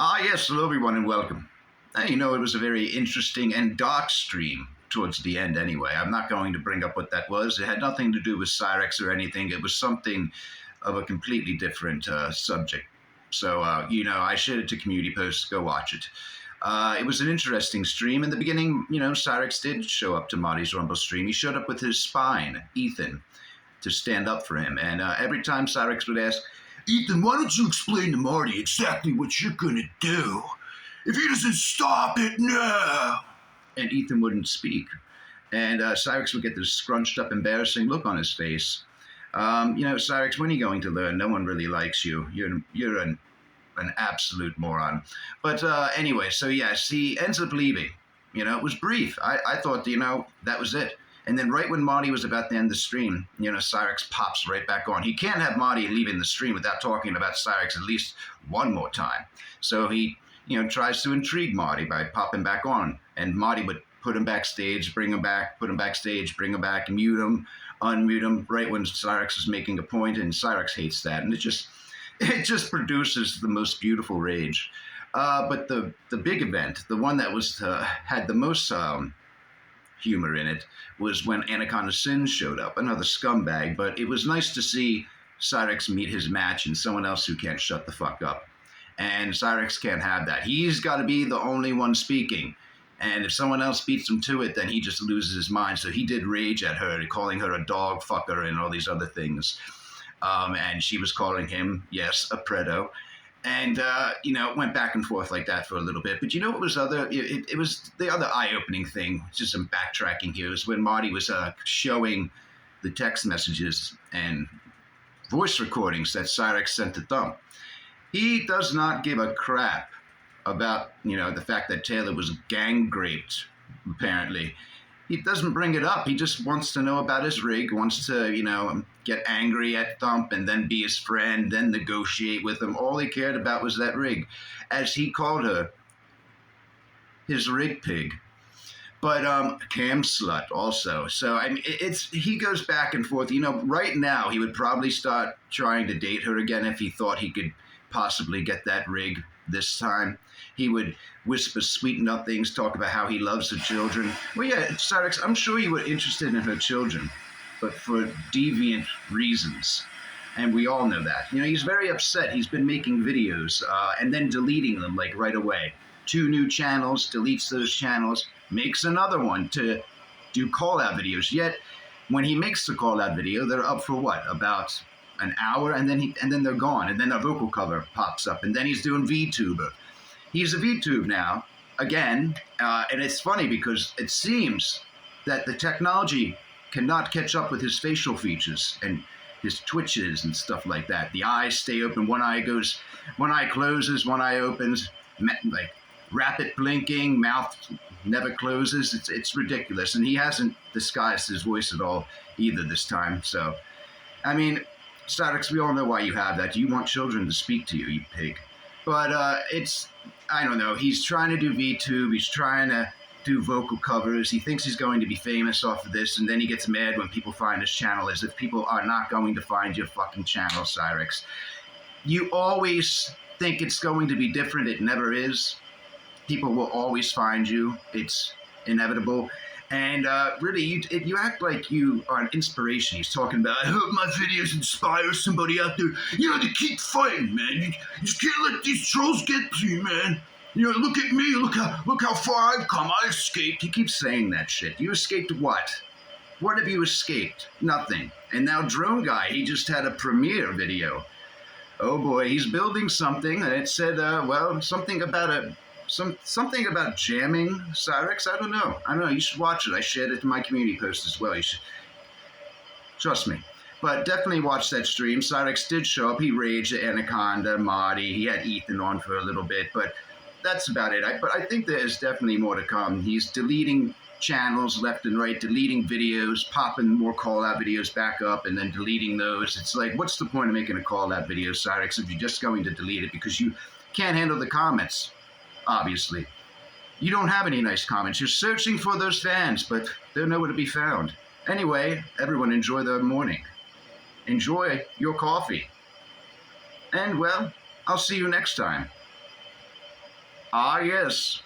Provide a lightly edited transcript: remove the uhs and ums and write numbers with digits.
Yes, hello everyone and welcome. It was a very interesting and dark stream towards the end anyway. I'm not going to bring up what that was. It had nothing to do with Cyrax or anything. It was something of a completely different subject. So, I shared it to community posts. Go watch it. It was an interesting stream. In the beginning, Cyrax did show up to Marty's Rumble stream. He showed up with his spine, Ethan, to stand up for him. And every time Cyrax would ask, Ethan, why don't you explain to Marty exactly what you're gonna do? If he doesn't stop it now. And Ethan wouldn't speak. And Cyrax would get this scrunched up, embarrassing look on his face. Cyrax, when are you going to learn? No one really likes you. You're an absolute moron. But anyway, so yes, he ends up leaving. It was brief. I thought, that was it. And then right when Marty was about to end the stream, Cyrax pops right back on. He can't have Marty leaving the stream without talking about Cyrax at least one more time. So he, tries to intrigue Marty by popping back on. And Marty would put him backstage, bring him back, put him backstage, bring him back, mute him, unmute him, right when Cyrax is making a point, and Cyrax hates that. And it just produces the most beautiful rage. But the big event, the one that was had the most humor in it, was when Anaconda showed up, another scumbag, but it was nice to see Cyrax meet his match and someone else who can't shut the fuck up. And Cyrax can't have that. He's got to be the only one speaking. And if someone else beats him to it, then he just loses his mind. So he did rage at her, calling her a dog fucker and all these other things. And she was calling him, yes, a predo. And, it went back and forth like that for a little bit. But what was it was the other eye-opening thing, just some backtracking here, was when Marty was showing the text messages and voice recordings that Cyrax sent to Thumb. He does not give a crap about, the fact that Taylor was gang-raped, apparently. He doesn't bring it up. He just wants to know about his rig, wants to, get angry at Thump and then be his friend, then negotiate with him. All he cared about was that rig, as he called her, his rig pig. But cam slut also. So, he goes back and forth. Right now he would probably start trying to date her again if he thought he could possibly get that rig this time. He would whisper sweet nothings, talk about how he loves the children. Well, yeah, Cyrax, I'm sure you were interested in her children, but for deviant reasons. And we all know that. He's very upset. He's been making videos and then deleting them, like, right away. 2 new channels, deletes those channels, makes another one to do call-out videos. Yet, when he makes the call-out video, they're up for what? About an hour, and then they're gone. And then a vocal cover pops up, and then he's doing VTuber. He's a VTube now, again, and it's funny because it seems that the technology cannot catch up with his facial features and his twitches and stuff like that. The eyes stay open, one eye closes, one eye opens, like rapid blinking, mouth never closes. It's ridiculous, and he hasn't disguised his voice at all either this time. So, Cyrax, we all know why you have that. You want children to speak to you, you pig. But I don't know, he's trying to do VTube, he's trying to do vocal covers, he thinks he's going to be famous off of this, and then he gets mad when people find his channel, as if people are not going to find your fucking channel, Cyrax. You always think it's going to be different, it never is. People will always find you, it's inevitable. And really, you act like you are an inspiration. He's talking about, I hope my videos inspire somebody out there, to keep fighting, man. You just can't let these trolls get to you, man. Look at me, look how far I've come. I escaped. He keeps saying that shit. You escaped what? What have you escaped? Nothing. And now Drone Guy, he just had a premiere video. Oh boy, he's building something, and it said, something about jamming Cyrax. I don't know. You should watch it. I shared it to my community post as well. You should. Trust me. But definitely watch that stream. Cyrax did show up. He raged at Anaconda, Marty. He had Ethan on for a little bit, but that's about it. But I think there's definitely more to come. He's deleting channels left and right, deleting videos, popping more call-out videos back up, and then deleting those. It's like, what's the point of making a call-out video, Cyrax, if you're just going to delete it because you can't handle the comments? Obviously. You don't have any nice comments. You're searching for those fans, but they're nowhere to be found. Anyway, everyone enjoy their morning. Enjoy your coffee. And, well, I'll see you next time. Ah, yes.